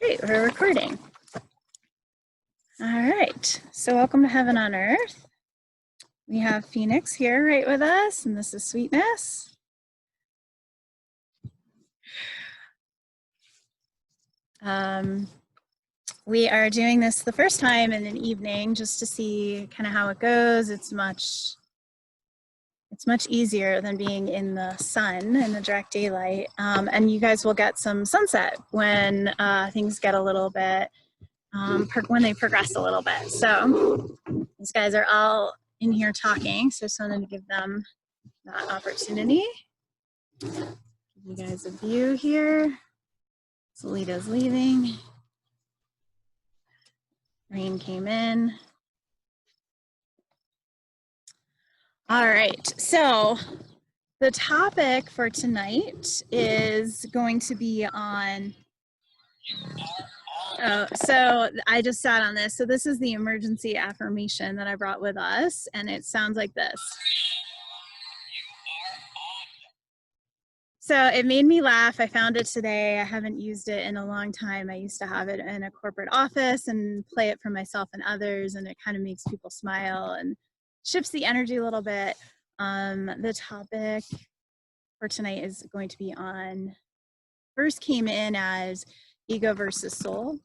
Great, we're recording. All right, so welcome to Heaven on Earth. We have Phoenix here right with us, and this is Sweetness. We are doing this the first time in an evening just to see kind of how it goes. It's much easier than being in the sun in the direct daylight, and you guys will get some sunset when things get a little bit when they progress a little bit. So these guys are all in here talking, so I just wanted to give them that opportunity. Give you guys a view here. Salita's leaving. Rain came in. All right, so the topic for tonight is going to be on so I just sat on this. So this is the emergency affirmation that I brought with us, and it sounds like this. So it made me laugh. I found it today. I haven't used it in a long time. I used to have it in a corporate office and play it for myself and others, and it kind of makes people smile and shifts the energy a little bit. The topic for tonight is going to be on, first came in as ego versus soul.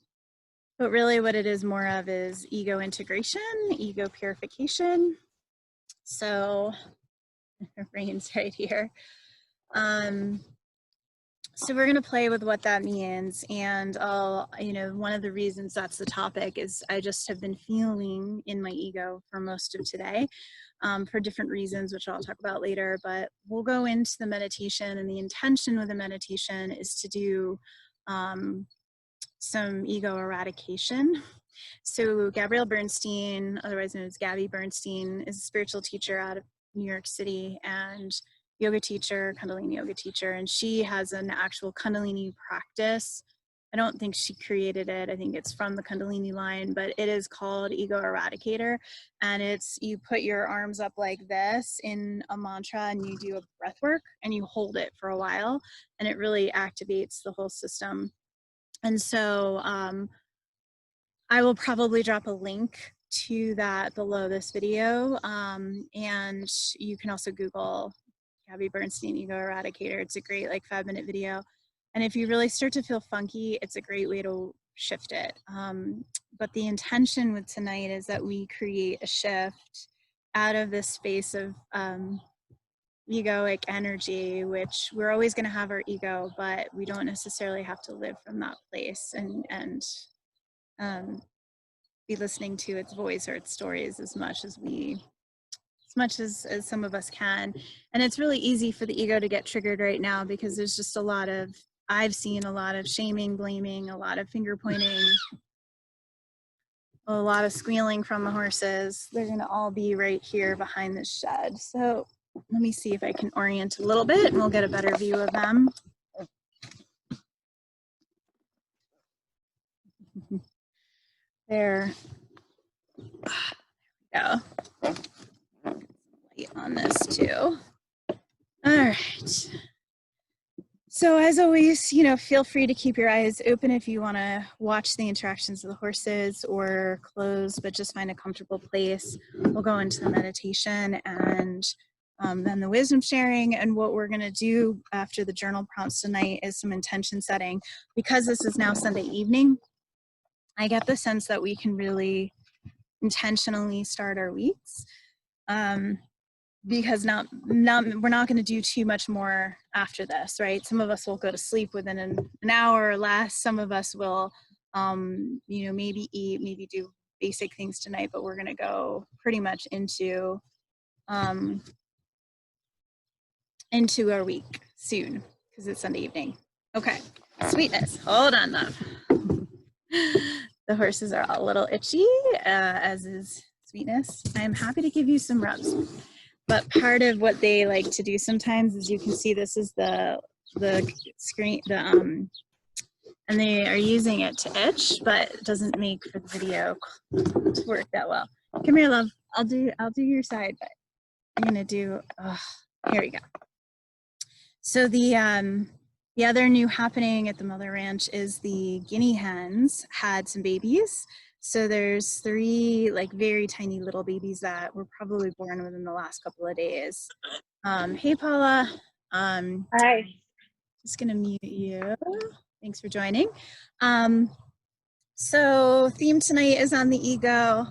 But really what it is more of is ego integration, ego purification. So, Rain's right here. So we're going to play with what that means. And one of the reasons that's the topic is I just have been feeling in my ego for most of today for different reasons, which I'll talk about later. But we'll go into the meditation, and the intention with the meditation is to do some ego eradication. So Gabrielle Bernstein, otherwise known as Gabby Bernstein, is a spiritual teacher out of New York City and yoga teacher, Kundalini yoga teacher, and she has an actual Kundalini practice. I don't think she created it. I think it's from the Kundalini line, but it is called Ego Eradicator. And it's, you put your arms up like this in a mantra and you do a breath work and you hold it for a while, and it really activates the whole system. And so I will probably drop a link to that below this video. And you can also Google Gabby Bernstein Ego Eradicator. It's a great 5-minute video. And if you really start to feel funky, it's a great way to shift it. But the intention with tonight is that we create a shift out of this space of egoic energy, which we're always going to have our ego, but we don't necessarily have to live from that place and be listening to its voice or its stories as much as some of us can. And it's really easy for the ego to get triggered right now because there's just I've seen a lot of shaming, blaming, a lot of finger pointing, a lot of squealing from the horses. They're going to all be right here behind this shed. So let me see if I can orient a little bit and we'll get a better view of them. There we go. Light on this too. All right. So as always, feel free to keep your eyes open if you want to watch the interactions of the horses, or close, but just find a comfortable place. We'll go into the meditation and then the wisdom sharing. And what we're going to do after the journal prompts tonight is some intention setting. Because this is now Sunday evening, I get the sense that we can really intentionally start our weeks. Because we're not going to do too much more after this, right? Some of us will go to sleep within an hour or less. Some of us will, maybe eat, maybe do basic things tonight, but we're going to go pretty much into our week soon because it's Sunday evening. Okay, Sweetness, hold on, love. The horses are a little itchy, as is Sweetness. I'm happy to give you some rubs. But part of what they like to do sometimes is, you can see this is the screen, and they are using it to itch, but it doesn't make for the video to work that well. Come here, love. I'll do your side, but I'm gonna do. Here we go. So the The other new happening at the Mother Ranch is the guinea hens had some babies. So there's 3 like very tiny little babies that were probably born within the last couple of days. Hey Paula, Hi. just gonna mute you. Thanks for joining. So theme tonight is on the ego,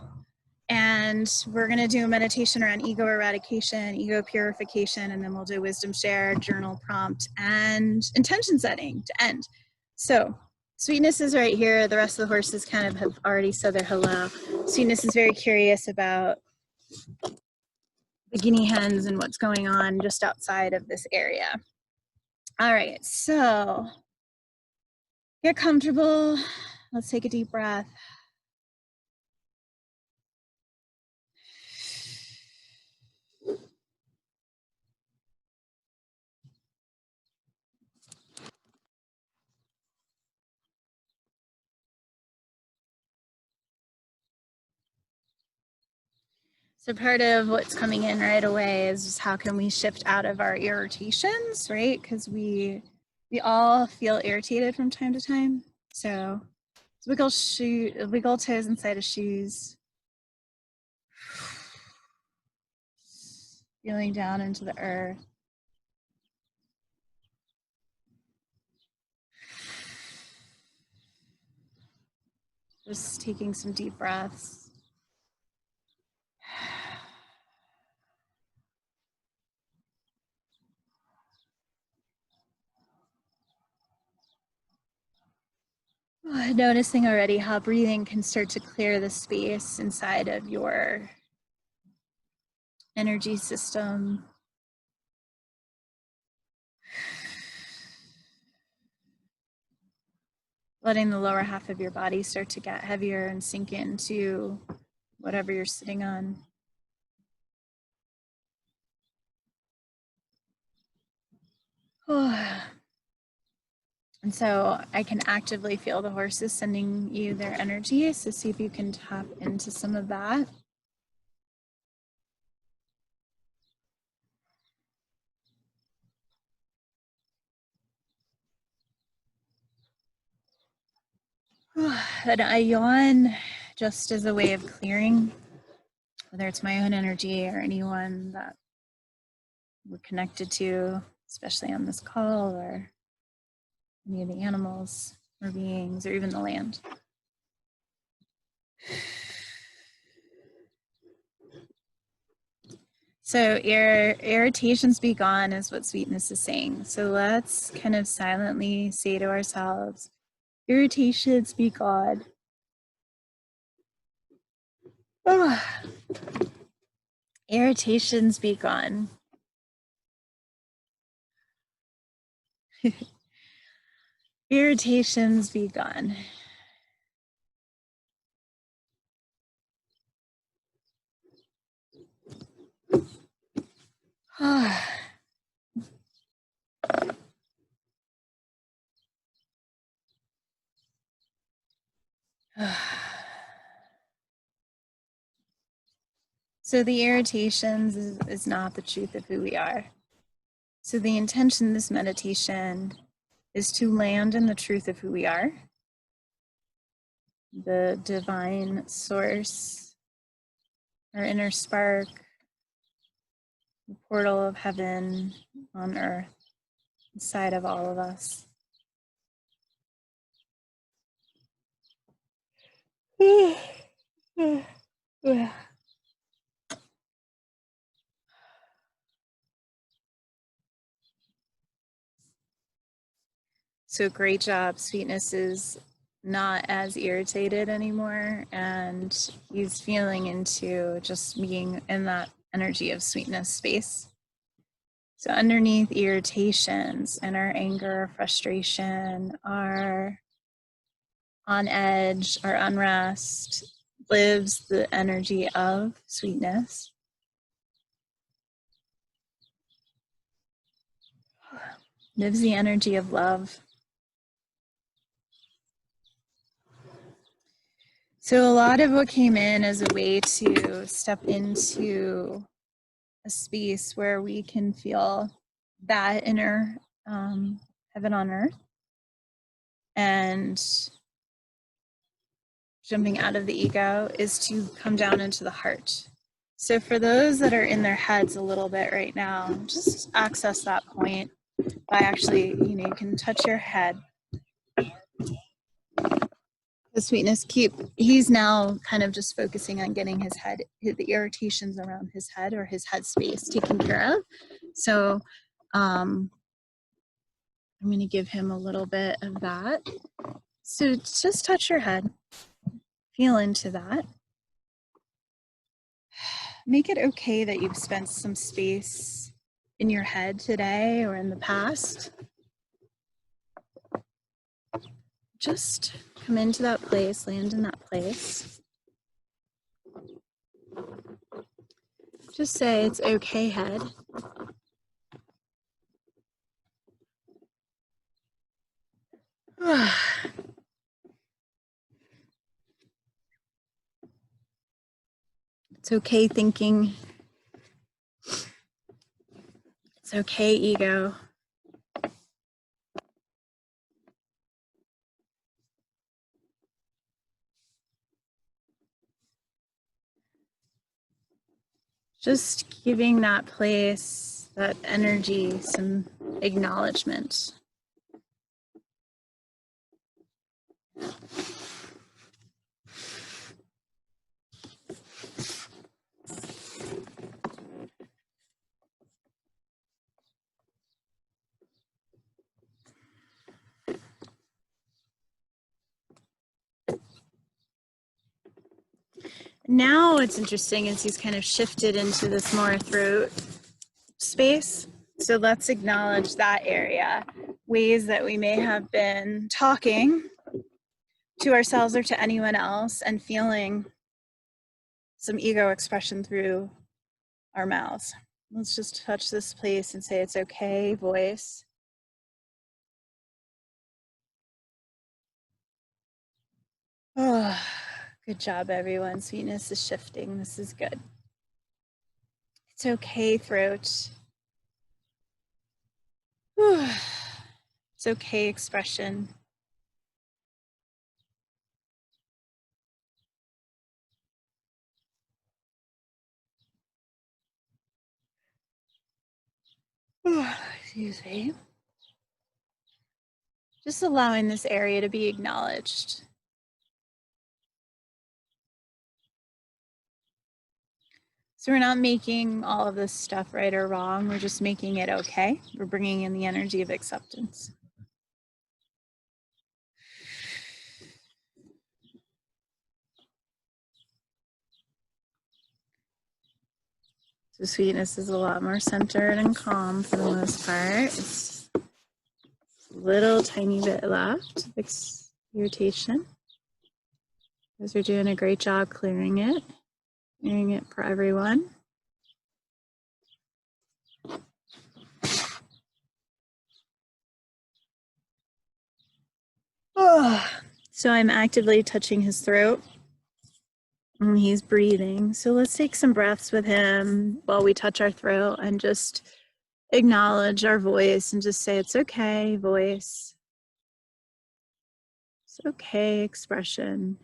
and we're gonna do a meditation around ego eradication, ego purification, and then we'll do wisdom share, journal prompt, and intention setting to end. So Sweetness is right here. The rest of the horses kind of have already said their hello. Sweetness is very curious about the guinea hens and what's going on just outside of this area. All right, so get comfortable. Let's take a deep breath. So part of what's coming in right away is just how can we shift out of our irritations, right? Because we all feel irritated from time to time. So wiggle toes inside of shoes. Feeling down into the earth. Just taking some deep breaths. Noticing already how breathing can start to clear the space inside of your energy system. Letting the lower half of your body start to get heavier and sink into whatever you're sitting on. And so I can actively feel the horses sending you their energy. So see if you can tap into some of that. And I yawn just as a way of clearing, whether it's my own energy or anyone that we're connected to, especially on this call, or any of the animals or beings, or even the land. So irritations be gone is what Sweetness is saying. So let's kind of silently say to ourselves, irritations be gone. Oh. Irritations be gone. Irritations be gone. So the irritations is not the truth of who we are. So the intention of this meditation is to land in the truth of who we are, the divine source, our inner spark, the portal of heaven on earth, inside of all of us. So great job. Sweetness is not as irritated anymore, and he's feeling into just being in that energy of sweetness space. So underneath irritations and our anger, frustration, our on edge, our unrest, lives the energy of sweetness. Lives the energy of love. So a lot of what came in as a way to step into a space where we can feel that inner heaven on earth, and jumping out of the ego is to come down into the heart. So for those that are in their heads a little bit right now, just access that point by actually, you can touch your head. The sweetness he's now kind of just focusing on getting his head, the irritations around his head or his head space taken care of. So I'm going to give him a little bit of that. So just touch your head, feel into that. Make it okay that you've spent some space in your head today or in the past. Just come into that place, land in that place. Just say, it's okay, head. It's okay, thinking. It's okay, ego. Just giving that place, that energy, some acknowledgement. Now what's interesting is he's kind of shifted into this more throat space. So let's acknowledge that area, ways that we may have been talking to ourselves or to anyone else and feeling some ego expression through our mouths. Let's just touch this place and say, it's okay, voice. Oh, good job, everyone. Sweetness is shifting. This is good. It's okay, throat. It's okay, expression. Excuse me. Just allowing this area to be acknowledged. So we're not making all of this stuff right or wrong. We're just making it okay. We're bringing in the energy of acceptance. So sweetness is a lot more centered and calm for the most part. It's a little tiny bit left. Irritation. You guys are doing a great job clearing it for everyone. So I'm actively touching his throat and he's breathing. So let's take some breaths with him while we touch our throat and just acknowledge our voice and just say, it's okay, voice. It's okay, expression.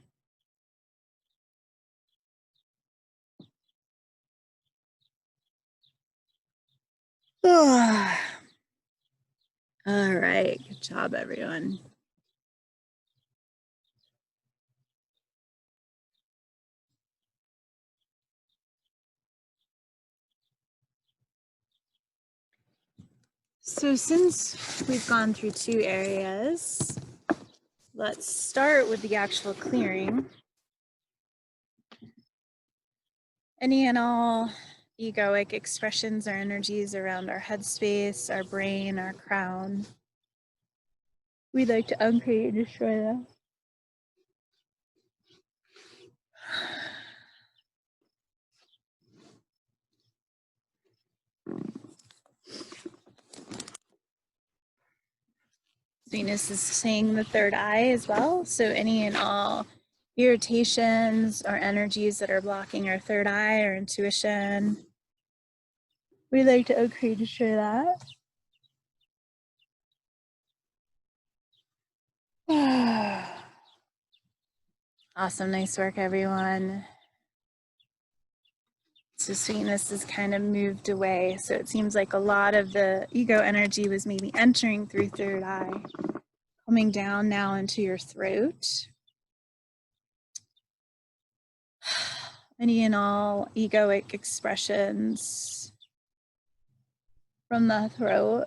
All right, good job, everyone. So since we've gone through 2 areas, let's start with the actual clearing. Any and all egoic expressions or energies around our headspace, our brain, our crown, we'd like to uncreate and destroy them. Venus is saying the third eye as well. So any and all irritations or energies that are blocking our third eye or intuition, we'd like to uncreate and destroy that. Awesome. Nice work, everyone. So sweetness is kind of moved away. So it seems like a lot of the ego energy was maybe entering through third eye, coming down now into your throat. Any and all egoic expressions from the throat.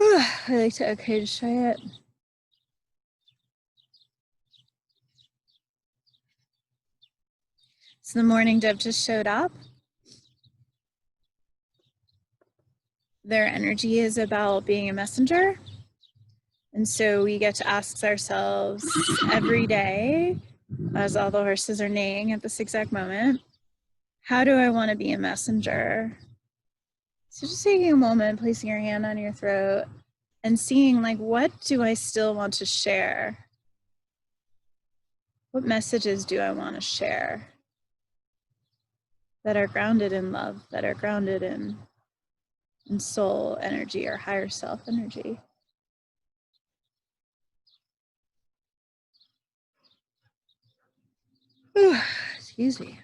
I like to, okay, just try it. So the morning dove just showed up. Their energy is about being a messenger. And so we get to ask ourselves every day, as all the horses are neighing at this exact moment, how do I want to be a messenger? So just taking a moment, placing your hand on your throat and seeing, like, what do I still want to share? What messages do I want to share that are grounded in love, that are grounded in soul energy or higher self energy? Excuse me.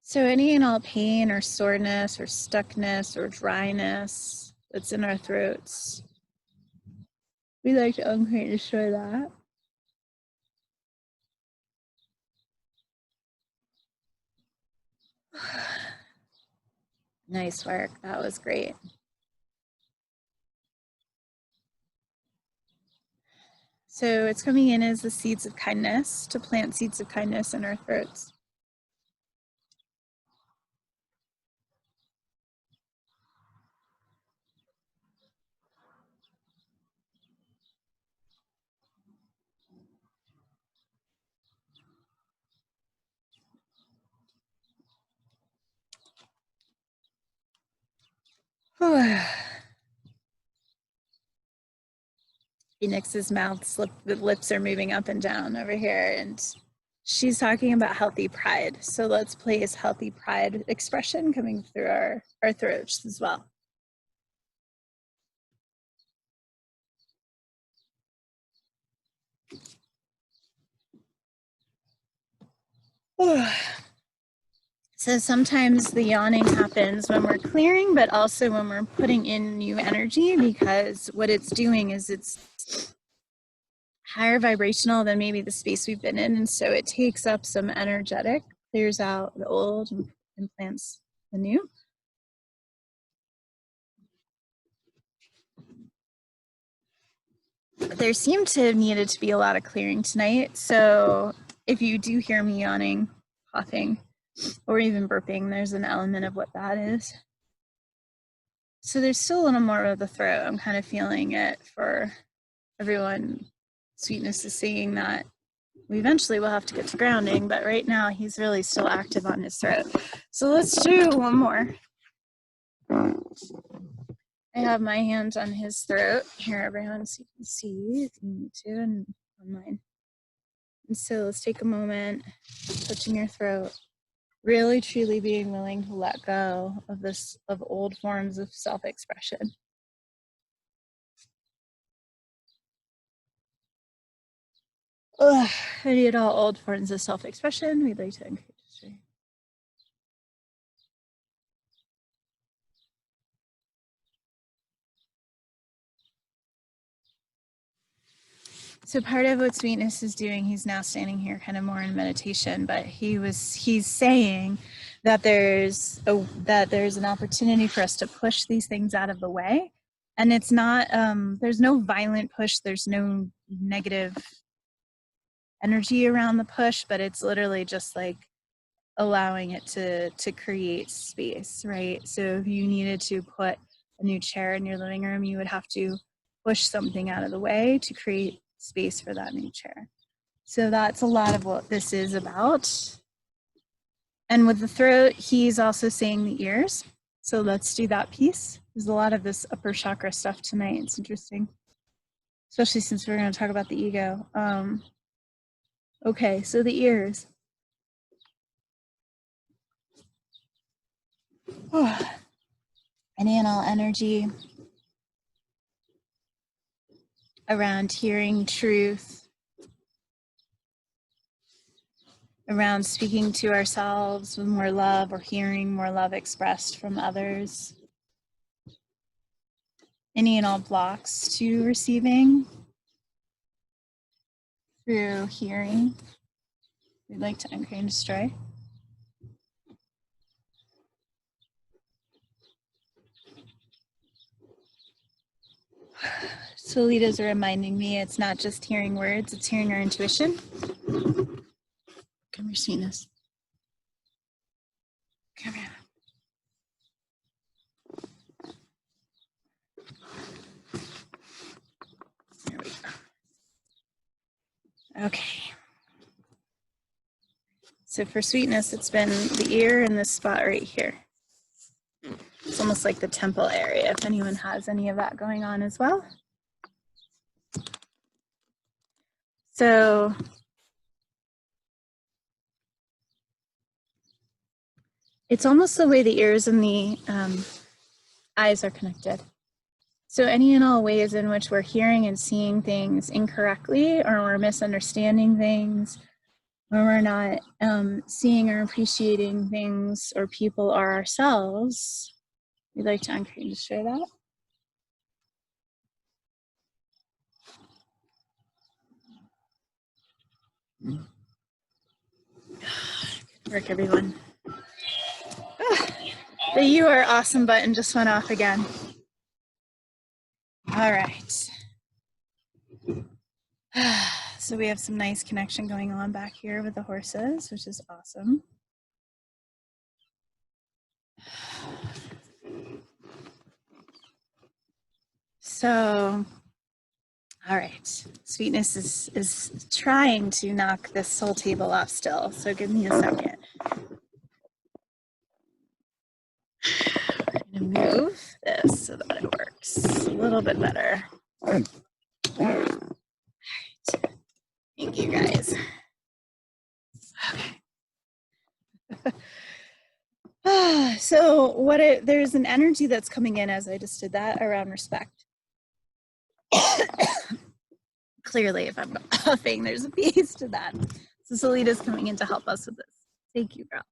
So any and all pain or soreness or stuckness or dryness that's in our throats, we like to uncreate and destroy that. Nice work. That was great. So it's coming in as the seeds of kindness, to plant seeds of kindness in our throats. Phoenix's mouth, the lips are moving up and down over here, and she's talking about healthy pride. So let's place healthy pride expression coming through our throats as well. So sometimes the yawning happens when we're clearing, but also when we're putting in new energy, because what it's doing is it's higher vibrational than maybe the space we've been in. And so it takes up some energetic, clears out the old and implants the new. There seemed to have needed to be a lot of clearing tonight. So if you do hear me yawning, coughing, or even burping, there's an element of what that is. So there's still a little more of the throat. I'm kind of feeling it for everyone. Sweetness is saying that we eventually will have to get to grounding, but right now he's really still active on his throat. So let's do one more. I have my hands on his throat here, everyone, so you can see if you need to, and on mine. And so let's take a moment, touching your throat, really truly being willing to let go of of old forms of self-expression. Any and all old forms of self-expression, we'd like to encourage. So part of what Sweetness is doing, he's now standing here kind of more in meditation, but he's saying that there's an opportunity for us to push these things out of the way. And it's not, there's no violent push, there's no negative energy around the push, but it's literally just like allowing it to create space, right? So if you needed to put a new chair in your living room, you would have to push something out of the way to create space for that new chair. So that's a lot of what this is about. And with the throat, he's also saying the ears. So let's do that piece. There's a lot of this upper chakra stuff tonight. It's interesting, especially since we're going to talk about the ego. Okay, so the ears. Any and all energy around hearing truth, around speaking to ourselves with more love or hearing more love expressed from others. Any and all blocks to receiving through hearing, we'd like to uncreate and destroy. So Lita's reminding me it's not just hearing words, it's hearing our intuition. Come here, sweetness. Come here. There we go. Okay. So for sweetness, it's been the ear and this spot right here. It's almost like the temple area, if anyone has any of that going on as well. So it's almost the way the ears and the eyes are connected. So any and all ways in which we're hearing and seeing things incorrectly, or we're misunderstanding things, or we're not seeing or appreciating things or people or ourselves, we'd like to uncreate and destroy that. Good work, everyone. The "you are awesome" button just went off again. All right. So we have some nice connection going on back here with the horses, which is awesome. So, all right, sweetness is trying to knock this soul table off still, so give me a second. I'm gonna move this so that it works a little bit better. All right. Thank you, guys. Okay. So there's an energy that's coming in as I just did that around respect. Clearly, if I'm not coughing, there's a piece to that. So Salita's coming in to help us with this. Thank you, girl.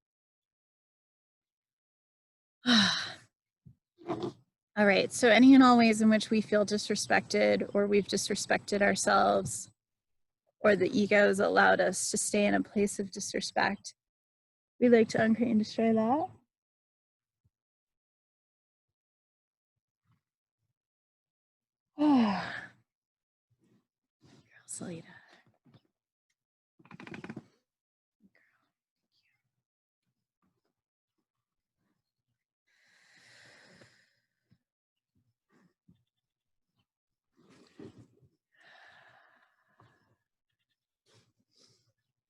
All right, so any and all ways in which we feel disrespected, or we've disrespected ourselves, or the ego's allowed us to stay in a place of disrespect, we'd like to uncreate and destroy that. Girl, Salita.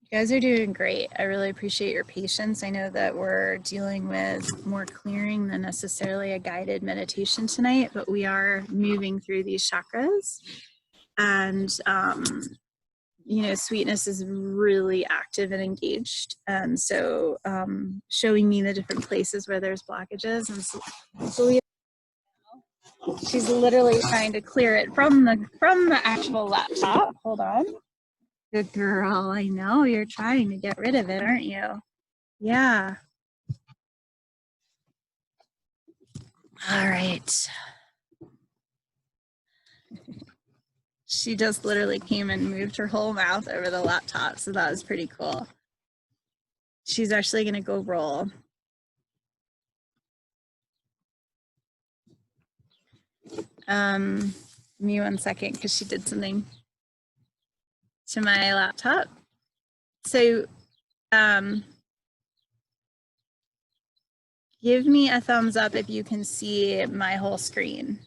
You guys are doing great. I really appreciate your patience. I know that we're dealing with more clearing than necessarily a guided meditation tonight, but we are moving through these chakras. And, you know, sweetness is really active and engaged. And so showing me the different places where there's blockages. And so she's literally trying to clear it from the actual laptop. Hold on. Good girl. I know you're trying to get rid of it, aren't you? Yeah. All right. She just literally came and moved her whole mouth over the laptop, so that was pretty cool. She's actually going to go roll. Give me 1 second because she did something to my laptop. So give me a thumbs up if you can see my whole screen.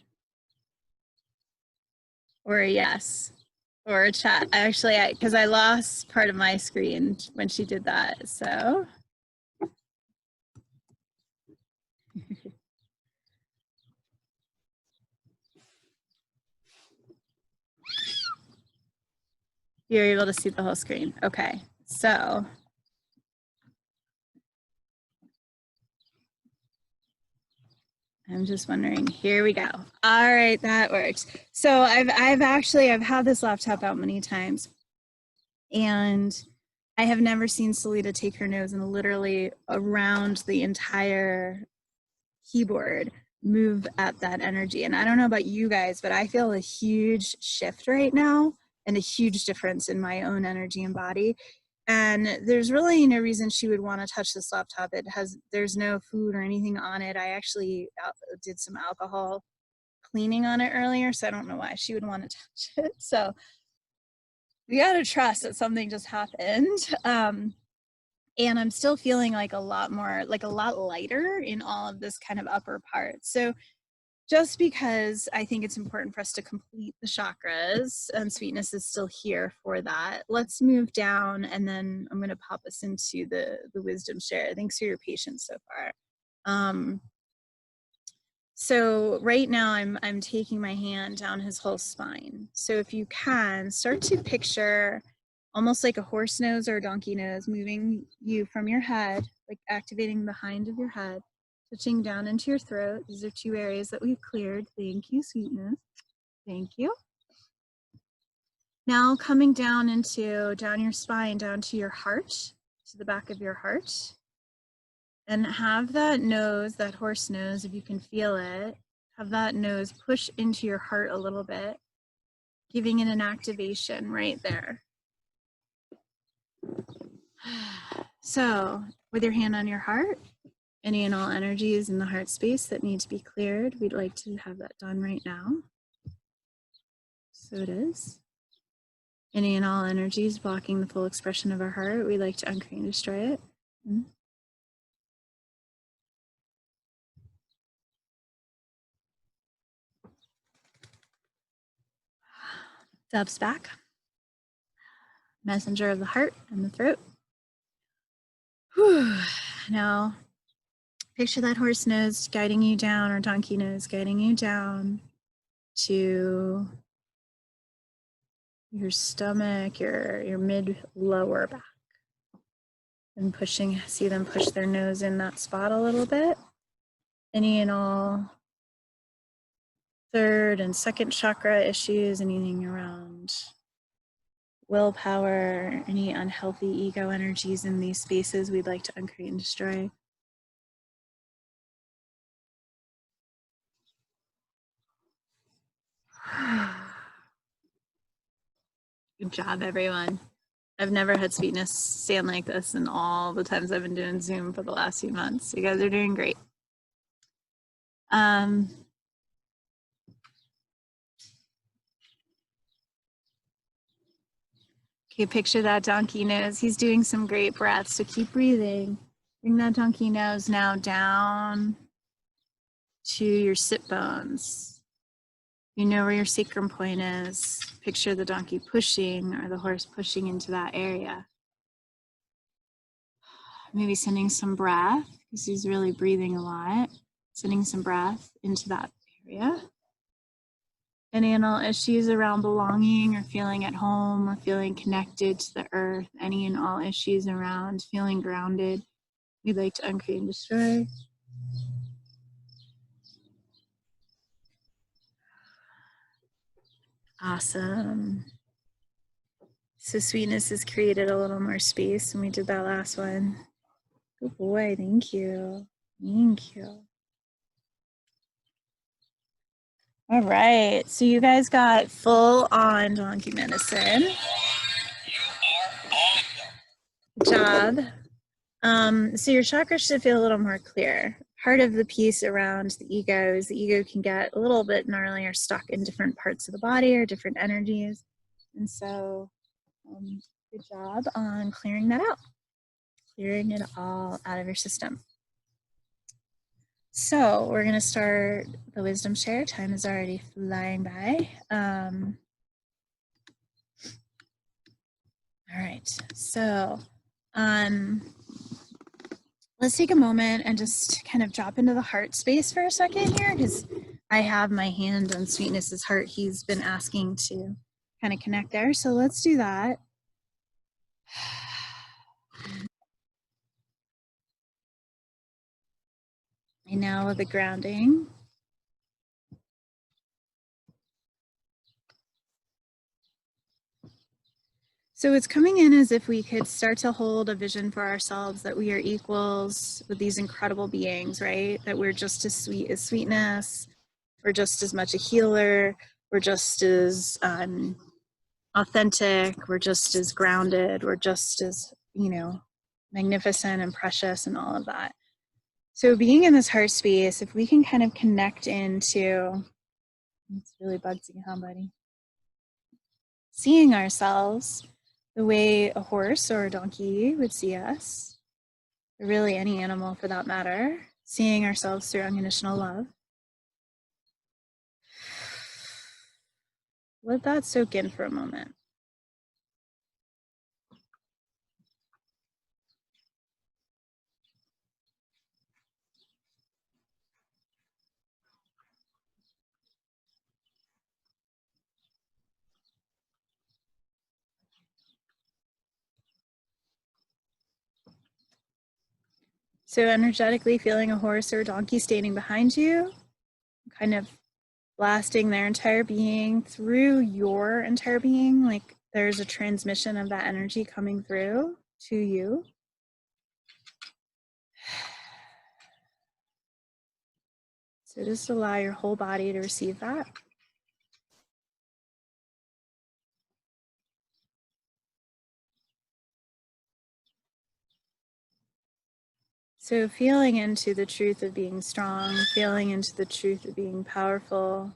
Or a yes. Or a chat. Actually, because I lost part of my screen when she did that, so. You're able to see the whole screen. Okay, so I'm just wondering. Here we go. All right, that works. So I've had this laptop out many times, and I have never seen Salita take her nose and literally around the entire keyboard move at that energy. And I don't know about you guys, but I feel a huge shift right now and a huge difference in my own energy and body. And there's really no reason she would want to touch this laptop. There's no food or anything on it. I actually did some alcohol cleaning on it earlier, so I don't know why she would want to touch it. So we got to trust that something just happened. And I'm still feeling like a lot lighter in all of this kind of upper part. So just because I think it's important for us to complete the chakras, and sweetness is still here for that, let's move down, and then I'm going to pop us into the wisdom share. Thanks for your patience so far. So right now I'm taking my hand down his whole spine. So if you can, start to picture almost like a horse nose or a donkey nose moving you from your head, like activating the hind of your head, touching down into your throat. These are 2 areas that we've cleared. Thank you, sweetness. Thank you. Now coming down your spine, down to your heart, to the back of your heart. And have that nose, that horse nose, if you can feel it, have that nose push into your heart a little bit, giving it an activation right there. So with your hand on your heart, any and all energies in the heart space that need to be cleared, we'd like to have that done right now. So it is. Any and all energies blocking the full expression of our heart, we'd like to uncreate and destroy it. Dubs back. Messenger of the heart and the throat. Whew. Now, picture that horse nose guiding you down, or donkey nose guiding you down to your stomach, your mid-lower back. And see them push their nose in that spot a little bit. Any and all third and second chakra issues, anything around willpower, any unhealthy ego energies in these spaces, we'd like to uncreate and destroy. Good job, everyone. I've never had sweetness stand like this in all the times I've been doing Zoom for the last few months. You guys are doing great. Okay, picture that donkey nose. He's doing some great breaths, so keep breathing. Bring that donkey nose now down to your sit bones. You know where your sacrum point is. Picture the donkey pushing, or the horse pushing into that area. Maybe sending some breath, because he's really breathing a lot. Sending some breath into that area. Any and all issues around belonging or feeling at home or feeling connected to the earth, any and all issues around feeling grounded, we'd like to uncreate and destroy. Awesome. So sweetness has created a little more space when we did that last one. Good boy, thank you. Thank you. All right, so you guys got full on donkey medicine. Good job. So your chakras should feel a little more clear. Part of the piece around the ego is the ego can get a little bit gnarly or stuck in different parts of the body or different energies. And so good job on clearing that out, clearing it all out of your system. So we're going to start the wisdom share. Time is already flying by. All right, so let's take a moment and just kind of drop into the heart space for a second here, because I have my hand on Sweetness's heart. He's been asking to kind of connect there. So let's do that. And now with the grounding, So it's coming in as if we could start to hold a vision for ourselves that we are equals with these incredible beings, right? That we're just as sweet as sweetness, we're just as much a healer, we're just as authentic, we're just as grounded, we're just as, magnificent and precious and all of that. So being in this heart space, if we can kind of connect into, it's really Bugsy, huh, buddy? Seeing ourselves the way a horse or a donkey would see us, or really any animal for that matter, seeing ourselves through unconditional love. Let that soak in for a moment. So energetically feeling a horse or a donkey standing behind you, kind of blasting their entire being through your entire being, like there's a transmission of that energy coming through to you. So just allow your whole body to receive that. So feeling into the truth of being strong, feeling into the truth of being powerful,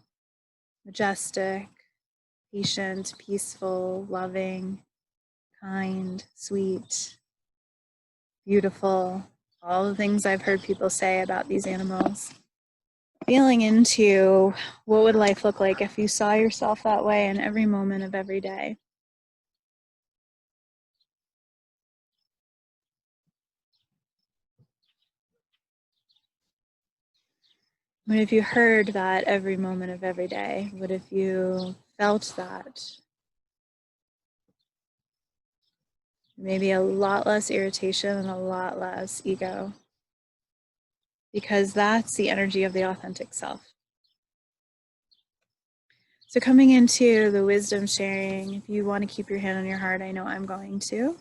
majestic, patient, peaceful, loving, kind, sweet, beautiful, all the things I've heard people say about these animals. Feeling into what would life look like if you saw yourself that way in every moment of every day. What if you heard that every moment of every day? What if you felt that? Maybe a lot less irritation and a lot less ego, because that's the energy of the authentic self. So coming into the wisdom sharing, if you want to keep your hand on your heart, I know I'm going to.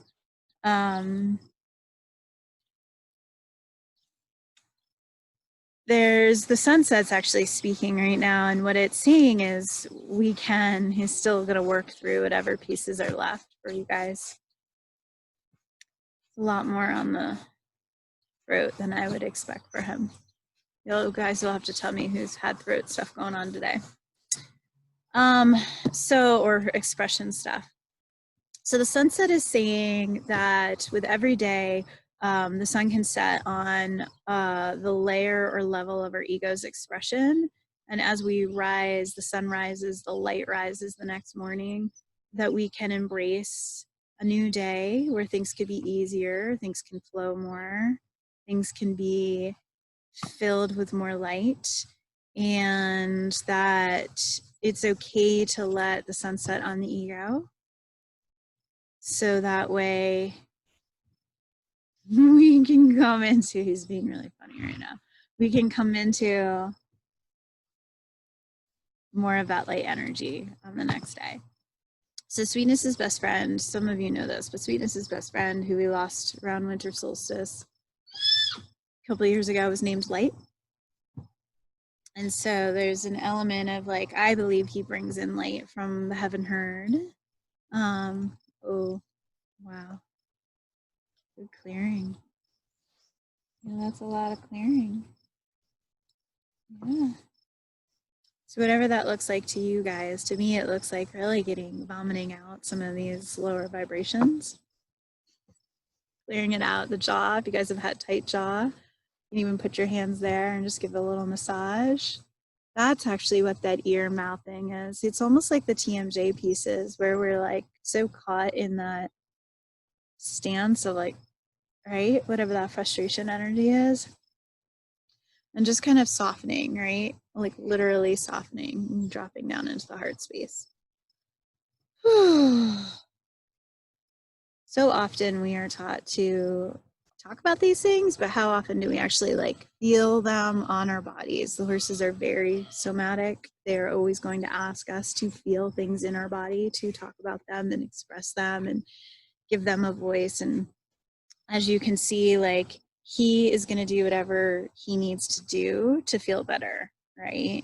There's the sunset's actually speaking right now, and what it's saying is he's still going to work through whatever pieces are left for you guys. A lot more on the throat than I would expect for him. You guys will have to tell me who's had throat stuff going on today. Or expression stuff. So the sunset is saying that with every day, the sun can set on the layer or level of our ego's expression. And as we rise, the sun rises, the light rises the next morning, that we can embrace a new day where things could be easier, things can flow more, things can be filled with more light, and that it's okay to let the sunset on the ego. So that way we can come into, he's being really funny right now, we can come into more of that light energy on the next day. So Sweetness's best friend, some of you know this, but Sweetness's best friend, who we lost around winter solstice a couple of years ago, was named Light. And so there's an element of like, I believe he brings in light from the heaven herd. Oh, wow. Good clearing. Yeah, that's a lot of clearing. Yeah. So whatever that looks like to you guys, to me, it looks like really vomiting out some of these lower vibrations. Clearing it out, the jaw. If you guys have had tight jaw, you can even put your hands there and just give it a little massage. That's actually what that ear mouth thing is. It's almost like the TMJ pieces where we're like so caught in that stance of like, right, whatever that frustration energy is, and just kind of softening, right? Like literally softening and dropping down into the heart space. So often we are taught to talk about these things, but how often do we actually like feel them on our bodies? The horses are very somatic. They're always going to ask us to feel things in our body, to talk about them and express them and give them a voice. And as you can see, like he is going to do whatever he needs to do to feel better, right?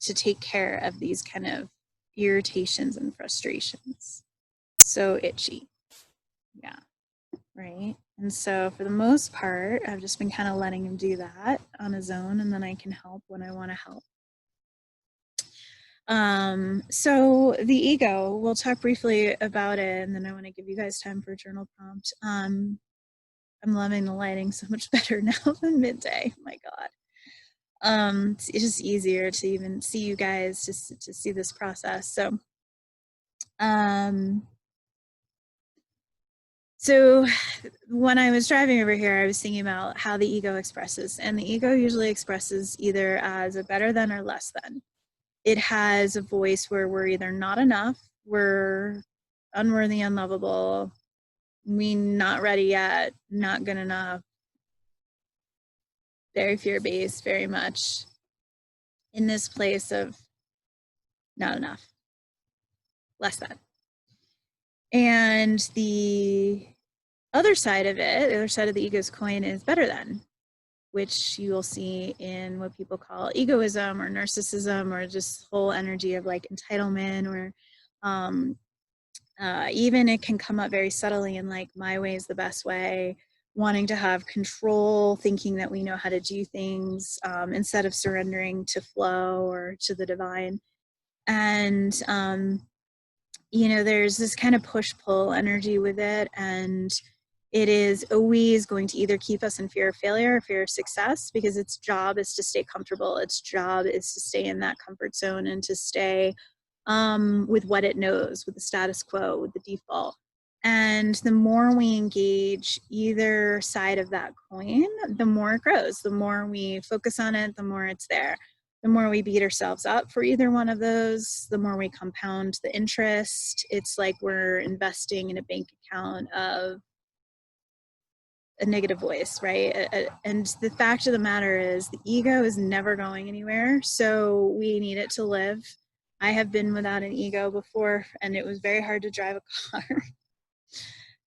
To take care of these kind of irritations and frustrations. So itchy. Yeah. Right. And so for the most part, I've just been kind of letting him do that on his own, and then I can help when I want to help. So the ego, we'll talk briefly about it, and then I want to give you guys time for a journal prompt. I'm loving the lighting so much better now than midday. My God. It's just easier to even see you guys, to see this process. So when I was driving over here, I was thinking about how the ego expresses, and the ego usually expresses either as a better than or less than. It has a voice where we're either not enough, we're unworthy, unlovable, we not ready yet, not good enough, very fear-based, very much in this place of not enough, less than. And the other side of it, the other side of the ego's coin, is better than, which you will see in what people call egoism or narcissism, or just whole energy of like entitlement, or even it can come up very subtly in like my way is the best way, wanting to have control, thinking that we know how to do things, instead of surrendering to flow or to the divine. And you know, there's this kind of push-pull energy with it, and it is always going to either keep us in fear of failure or fear of success, because its job is to stay comfortable. Its job is to stay in that comfort zone and to stay with what it knows, with the status quo, with the default. And the more we engage either side of that coin, the more it grows. The more we focus on it, the more it's there. The more we beat ourselves up for either one of those, the more we compound the interest. It's like we're investing in a bank account of a negative voice, right? And the fact of the matter is the ego is never going anywhere, so we need it to live. I have been without an ego before, and it was very hard to drive a car.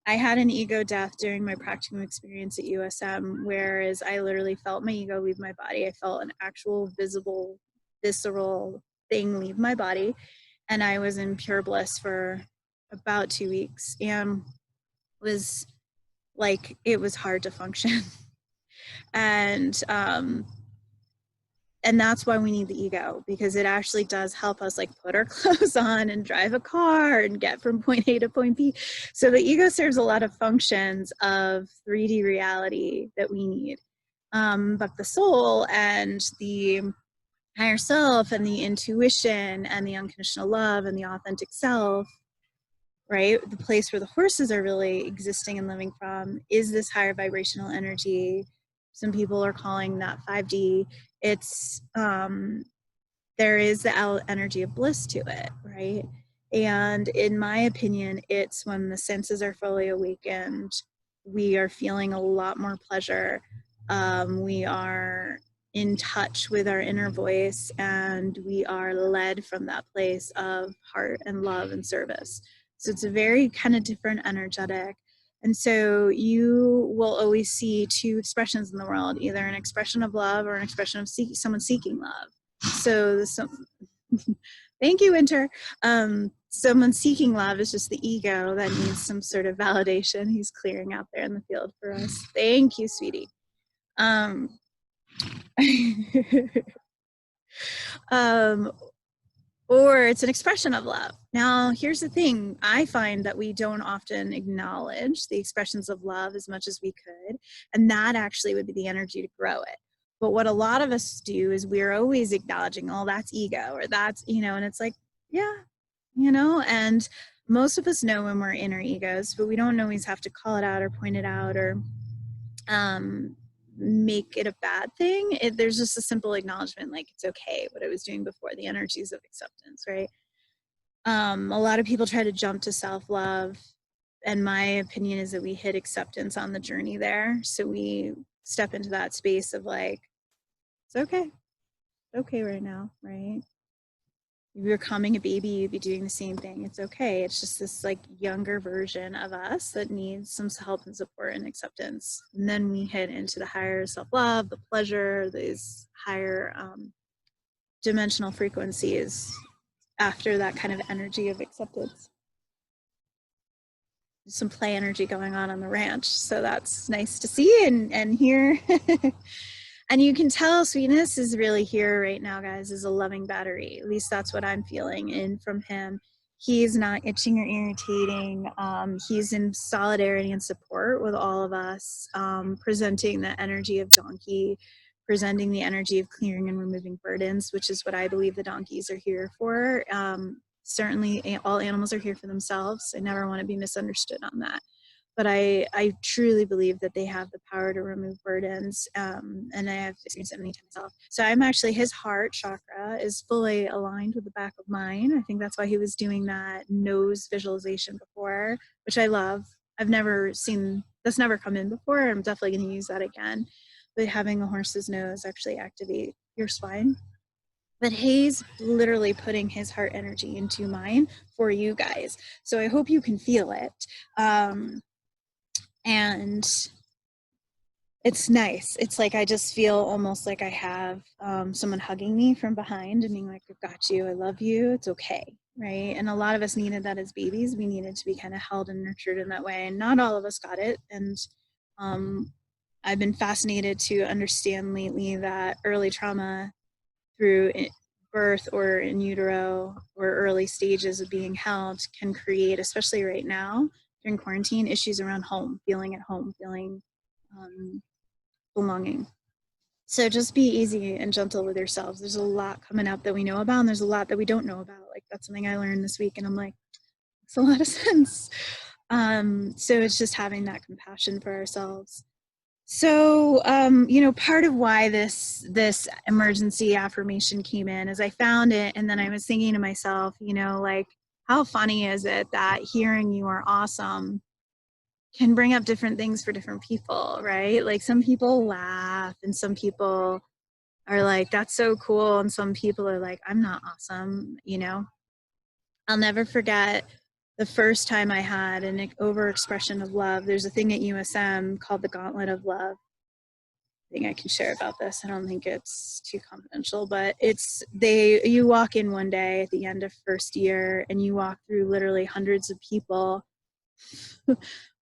I had an ego death during my practicum experience at USM, whereas I literally felt my ego leave my body. I felt an actual visible, visceral thing leave my body, and I was in pure bliss for about 2 weeks, and was like, it was hard to function. And that's why we need the ego, because it actually does help us like put our clothes on and drive a car and get from point A to point B. So the ego serves a lot of functions of 3D reality that we need. But the soul and the higher self and the intuition and the unconditional love and the authentic self, right? The place where the horses are really existing and living from is this higher vibrational energy. Some people are calling that 5D. It's there is the energy of bliss to it, right? And in my opinion, it's when the senses are fully awakened, we are feeling a lot more pleasure. We are in touch with our inner voice, and we are led from that place of heart and love and service. So it's a very kind of different energetic. And so you will always see two expressions in the world, either an expression of love or an expression of someone seeking love. So thank you, Winter. Someone seeking love is just the ego that needs some sort of validation. He's clearing out there in the field for us. Thank you, sweetie. Or it's an expression of love. Now, here's the thing. I find that we don't often acknowledge the expressions of love as much as we could, and that actually would be the energy to grow it. But what a lot of us do is we're always acknowledging, oh, that's ego, or that's, you know, and it's like, yeah, you know, and most of us know when we're inner egos, but we don't always have to call it out or point it out or make it a bad thing. There's just a simple acknowledgement, like it's okay what I was doing before, the energies of acceptance, right? A lot of people try to jump to self-love and my opinion is that we hit acceptance on the journey there. So we step into that space of like, it's okay. It's okay right now, right? If you're becoming a baby, you'd be doing the same thing. It's okay. It's just this like younger version of us that needs some help and support and acceptance. And then we hit into the higher self-love, the pleasure, these higher dimensional frequencies after that kind of energy of acceptance. Some play energy going on the ranch, so that's nice to see and hear. And you can tell Sweetness is really here right now, guys, is a loving battery. At least that's what I'm feeling in from him. He's not itching or irritating. He's in solidarity and support with all of us, presenting the energy of donkey, presenting the energy of clearing and removing burdens, which is what I believe the donkeys are here for. Certainly all animals are here for themselves. I never want to be misunderstood on that. But I truly believe that they have the power to remove burdens, and I have experienced it many times myself. So I'm actually, his heart chakra is fully aligned with the back of mine. I think that's why he was doing that nose visualization before, which I love. I've never seen, that's never come in before. I'm definitely going to use that again. But having a horse's nose actually activate your spine. But he's literally putting his heart energy into mine for you guys. So I hope you can feel it. And it's nice. It's like I just feel almost like I have someone hugging me from behind and being like, I've got you, I love you, it's okay, right? And a lot of us needed that as babies. We needed to be kind of held and nurtured in that way, and not all of us got it. And I've been fascinated to understand lately that early trauma through birth or in utero or early stages of being held can create, especially right now during quarantine, issues around home, feeling at home, feeling belonging. So just be easy and gentle with yourselves. There's a lot coming up that we know about, and there's a lot that we don't know about. Like, that's something I learned this week, and I'm like, it's a lot of sense. So it's just having that compassion for ourselves. So, you know, part of why this emergency affirmation came in is I found it, and then I was thinking to myself, you know, like, how funny is it that hearing you are awesome can bring up different things for different people, right? Like, some people laugh, and some people are like, that's so cool, and some people are like, I'm not awesome, you know? I'll never forget the first time I had an overexpression of love. There's a thing at USM called the Gauntlet of Love. I think I can share about this. I don't think it's too confidential, but you walk in one day at the end of first year, and you walk through literally hundreds of people,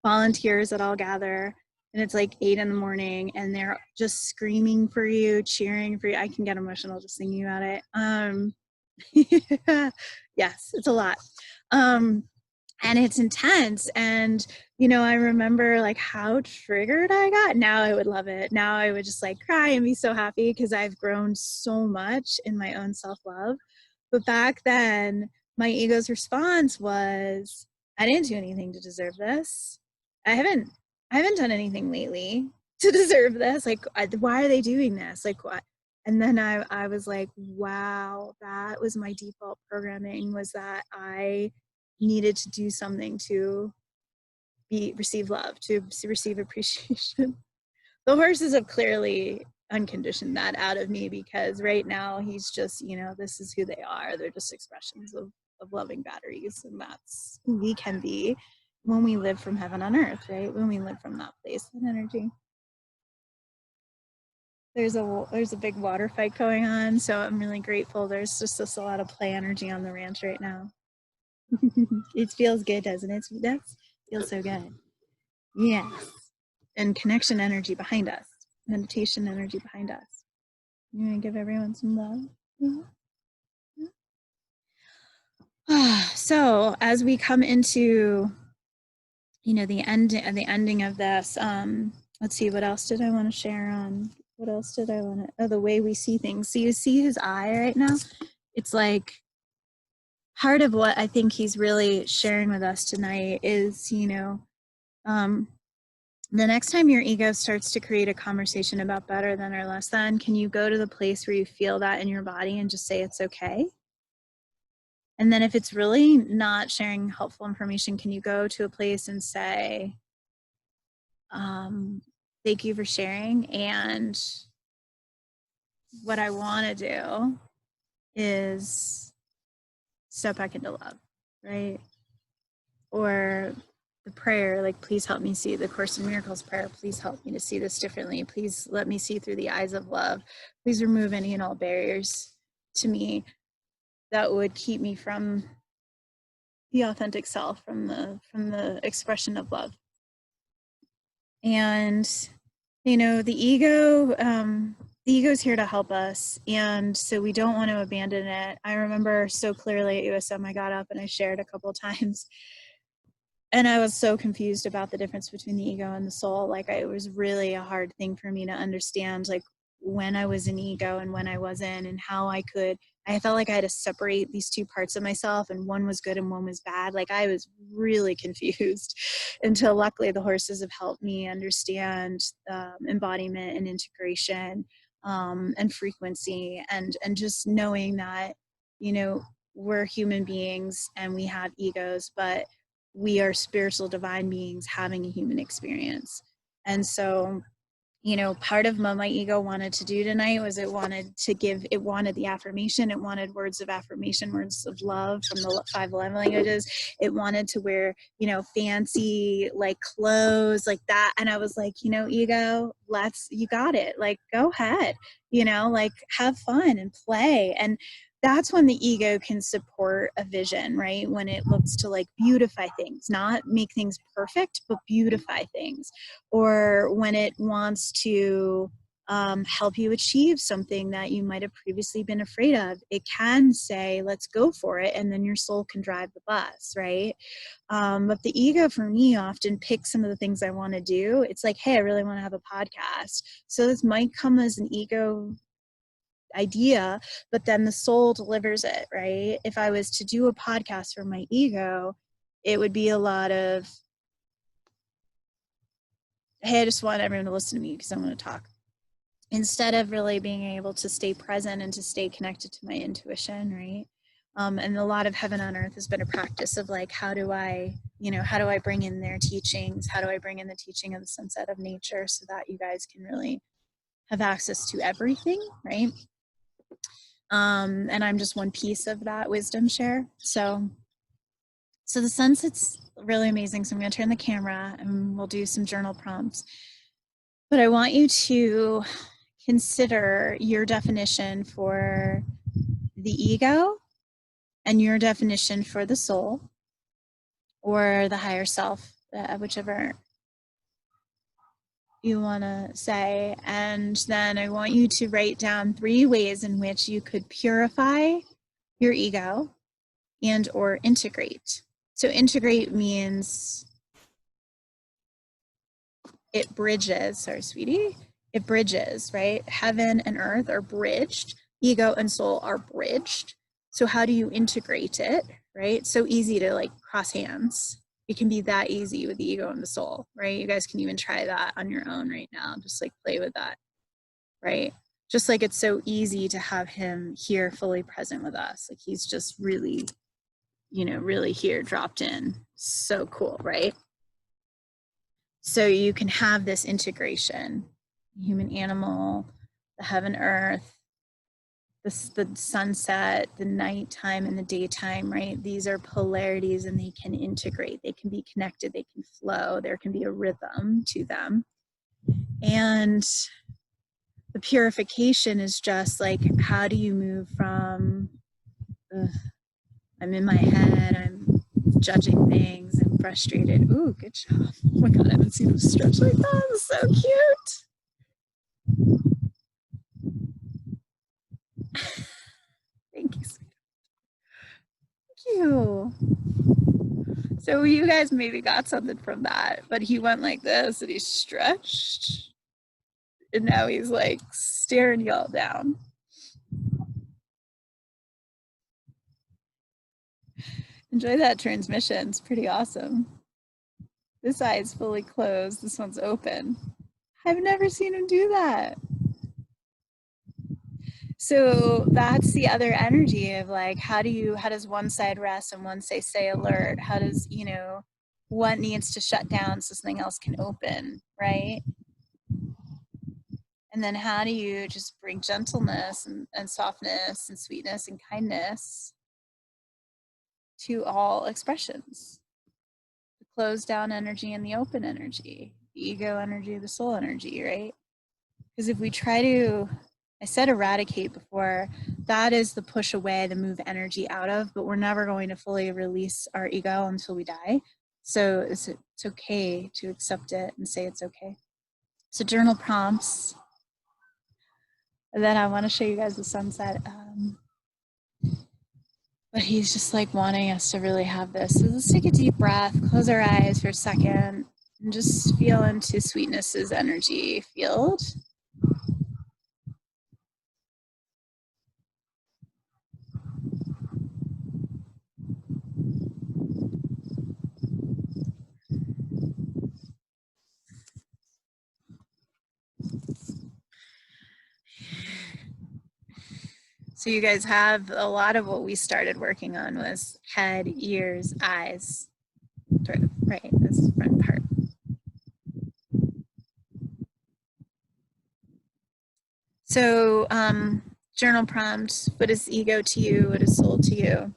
volunteers that all gather, and it's like 8 a.m, and they're just screaming for you, cheering for you. I can get emotional just thinking about it. Yes, it's a lot. And it's intense. And, you know, I remember like how triggered I got. Now I would love it. Now I would just like cry and be so happy because I've grown so much in my own self-love. But back then, my ego's response was, I didn't do anything to deserve this. I haven't done anything lately to deserve this. Like, why are they doing this? Like, what? And then I was like, wow, that was my default programming, was that I needed to do something to receive love, to receive appreciation. The horses have clearly unconditioned that out of me, because right now he's just, you know, this is who they are. They're just expressions of loving batteries, and that's who we can be when we live from heaven on earth, right? When we live from that place and energy. There's a big water fight going on, so I'm really grateful. There's just a lot of play energy on the ranch right now. It feels good, doesn't it? That feels so good. Yes. And connection energy behind us, meditation energy behind us. You want to give everyone some love? Yeah. So as we come into, you know, the ending of this, let's see, what else did I want to share on? What else did I want to? Oh, the way we see things. So you see his eye right now. It's like, part of what I think he's really sharing with us tonight is, you know, the next time your ego starts to create a conversation about better than or less than, can you go to the place where you feel that in your body and just say it's okay? And then if it's really not sharing helpful information, can you go to a place and say, thank you for sharing, and what I want to do is step back into love, right? Or the prayer, like, please help me see, the Course in Miracles prayer, please help me to see this differently. Please let me see through the eyes of love. Please remove any and all barriers to me that would keep me from the authentic self, from the expression of love. And the ego's here to help us, and so we don't want to abandon it. I remember so clearly at USM, I got up and I shared a couple of times, and I was so confused about the difference between the ego and the soul. Like, it was really a hard thing for me to understand, like, when I was in ego and when I wasn't, and how I felt like I had to separate these two parts of myself, and one was good and one was bad. Like, I was really confused until luckily the horses have helped me understand embodiment and integration, and frequency, and just knowing that, we're human beings and we have egos, but we are spiritual divine beings having a human experience. And so, part of what my ego wanted to do tonight was it wanted the affirmation. It wanted words of affirmation, words of love from the 5 love languages. It wanted to wear, fancy, like, clothes like that. And I was like, ego, you got it. Like, go ahead, like, have fun and play. And that's when the ego can support a vision, right? When it looks to, like, beautify things, not make things perfect, but beautify things. Or when it wants to help you achieve something that you might have previously been afraid of, it can say, let's go for it. And then your soul can drive the bus, right? But the ego, for me, often picks some of the things I want to do. It's like, hey, I really want to have a podcast. So this might come as an ego idea, but then the soul delivers it, right? If I was to do a podcast for my ego, it would be a lot of, hey, I just want everyone to listen to me because I want to talk, instead of really being able to stay present and to stay connected to my intuition, right? And a lot of Heaven on Earth has been a practice of, like, how do I bring in their teachings? How do I bring in the teaching of the sunset of nature so that you guys can really have access to everything, right? And I'm just one piece of that wisdom share. So the sunset's really amazing. So I'm going to turn the camera and we'll do some journal prompts. But I want you to consider your definition for the ego and your definition for the soul, or the higher self, whichever you want to say. And then I want you to write down 3 ways in which you could purify your ego and or integrate. So integrate means it bridges, sorry, sweetie, it bridges, right? Heaven and earth are bridged. Ego and soul are bridged. So how do you integrate it, right? So easy to, like, cross hands. It can be that easy with the ego and the soul, right? You guys can even try that on your own right now. Just, like, play with that, right? Just like it's so easy to have him here fully present with us. Like, he's just really, really here, dropped in. So cool, right? So you can have this integration, human, animal, the heaven, earth, the sunset, the nighttime and the daytime, right? These are polarities and they can integrate, they can be connected, they can flow, there can be a rhythm to them. And the purification is just like, how do you move from, I'm in my head, I'm judging things, I'm frustrated. Ooh, good job. Oh my God, I haven't seen him stretch like that. It's so cute. Thank you, sweetie. Thank you. So you guys maybe got something from that, but he went like this and he stretched. And now he's, like, staring y'all down. Enjoy that transmission. It's pretty awesome. This eye is fully closed. This one's open. I've never seen him do that. So that's the other energy of like, how does one side rest and one side stay alert? How does, what needs to shut down so something else can open, right? And then how do you just bring gentleness and softness and sweetness and kindness to all expressions? The closed down energy and the open energy, the ego energy, the soul energy, right? Because if we try to, I said eradicate before, that is the push away, the move energy out of, but we're never going to fully release our ego until we die. So it's okay to accept it and say it's okay. So journal prompts. And then I want to show you guys the sunset. But he's just like wanting us to really have this. So let's take a deep breath, close our eyes for a second, and just feel into Sweetness's energy field. So you guys have a lot of what we started working on was head, ears, eyes, sort of, right? This front part. So journal prompt, what is ego to you? What is soul to you?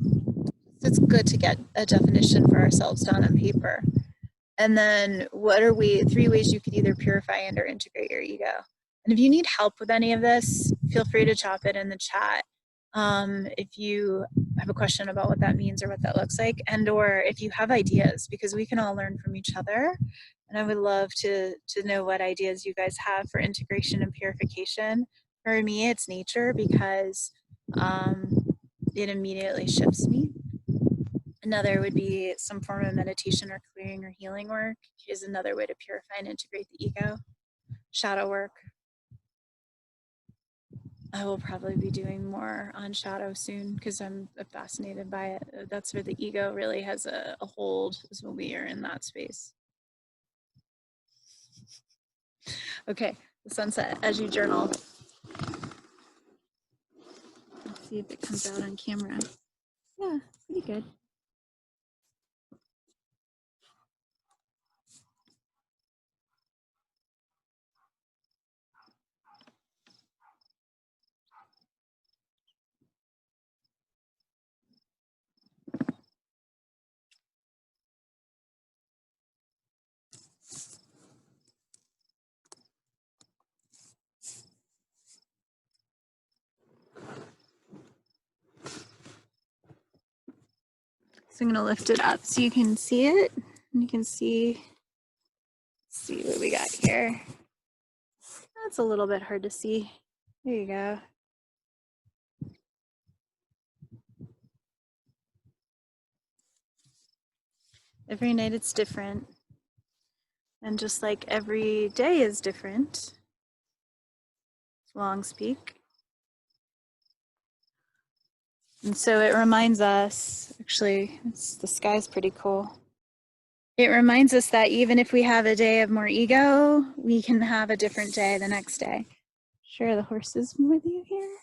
So it's good to get a definition for ourselves down on paper. And then what are three ways you could either purify and or integrate your ego? And if you need help with any of this, feel free to chop it in the chat. If you have a question about what that means or what that looks like, and or if you have ideas, because we can all learn from each other. And I would love to know what ideas you guys have for integration and purification. For me, it's nature because it immediately shifts me. Another would be some form of meditation or clearing or healing work is another way to purify and integrate the ego. Shadow work. I will probably be doing more on shadow soon because I'm fascinated by it. That's where the ego really has a hold, is when we are in that space. Okay, the sunset as you journal. Let's see if it comes out on camera. Yeah, pretty good. So I'm gonna lift it up so you can see it. And you can see what we got here. That's a little bit hard to see. There you go. Every night it's different. And just like every day is different. Long speak. And so it reminds us, actually, the sky's pretty cool. It reminds us that even if we have a day of more ego, we can have a different day the next day. Share the horses with you here.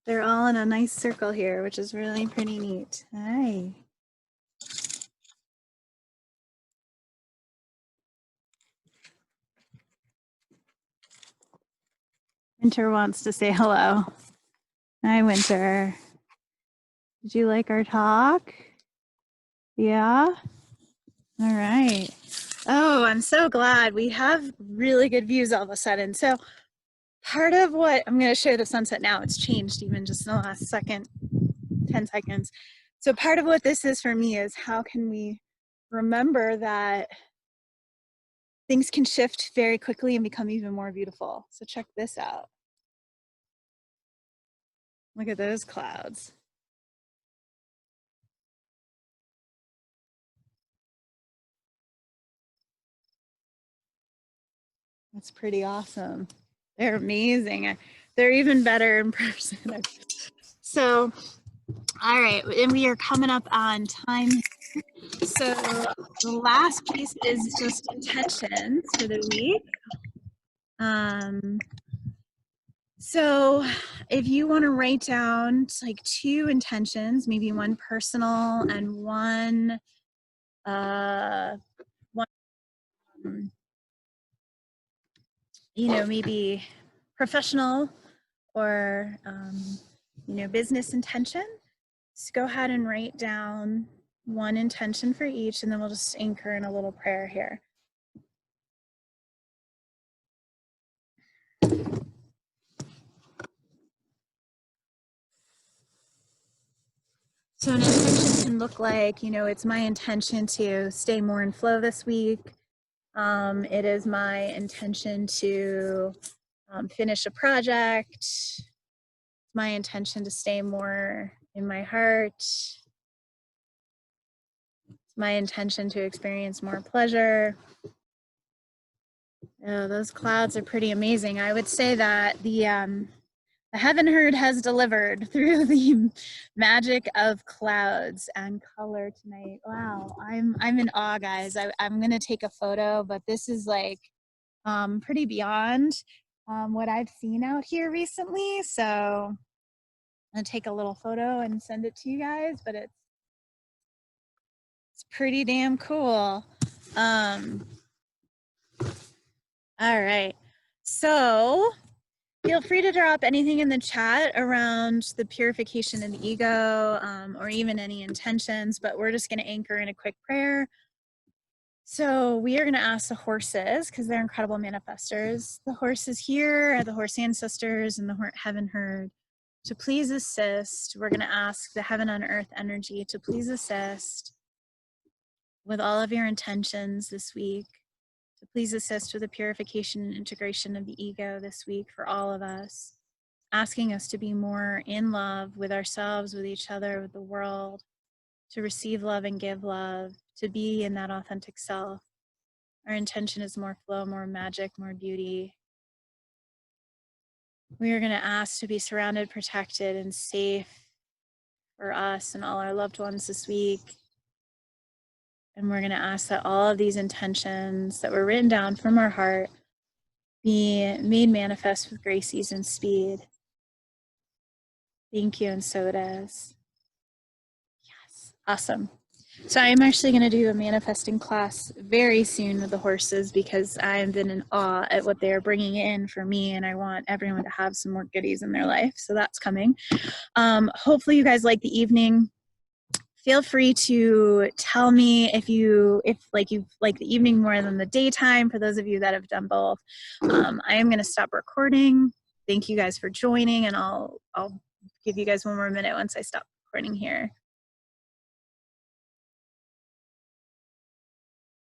They're all in a nice circle here, which is really pretty neat. Hi. Winter wants to say hello. Hi, Winter. Did you like our talk? Yeah? All right. Oh, I'm so glad. We have really good views all of a sudden. So part of what I'm going to show the sunset now, it's changed even just in the last second, 10 seconds. So part of what this is for me is how can we remember that things can shift very quickly and become even more beautiful. So check this out. Look at those clouds. That's pretty awesome. They're amazing. They're even better in person. So, all right, and we are coming up on time. So the last piece is just intentions for the week. So if you want to write down like 2 intentions, maybe one personal and one you know, maybe professional or you know, business intention, just go ahead and write down one intention for each, and then we'll just anchor in a little prayer here. So an intention can look like, you know, it's my intention to stay more in flow this week. It is my intention to finish a project. It's my intention to stay more in my heart. It's my intention to experience more pleasure. Oh, those clouds are pretty amazing. I would say that the heaven herd has delivered through the magic of clouds and color tonight. Wow, I'm in awe, guys. I'm gonna take a photo, but this is like pretty beyond what I've seen out here recently. So I'm gonna take a little photo and send it to you guys, but it's pretty damn cool. All right, so feel free to drop anything in the chat around the purification of the ego, or even any intentions, but we're just going to anchor in a quick prayer. So we are going to ask the horses, because they're incredible manifestors, the horses here, the horse ancestors, and the heaven herd, to please assist. We're going to ask the heaven on earth energy to please assist with all of your intentions this week, to please assist with the purification and integration of the ego this week for all of us, asking us to be more in love with ourselves, with each other, with the world, to receive love and give love, to be in that authentic self. Our intention is more flow, more magic, more beauty. We are going to ask to be surrounded, protected, and safe for us and all our loved ones this week. And we're going to ask that all of these intentions that were written down from our heart be made manifest with grace, ease, and speed. Thank you, and so it is. Yes, awesome. So I'm actually going to do a manifesting class very soon with the horses, because I've been in awe at what they're bringing in for me, and I want everyone to have some more goodies in their life. So that's coming. Hopefully you guys like the evening. Feel free to tell me if you like the evening more than the daytime, for those of you that have done both. I am going to stop recording. Thank you guys for joining, and I'll give you guys one more minute once I stop recording here.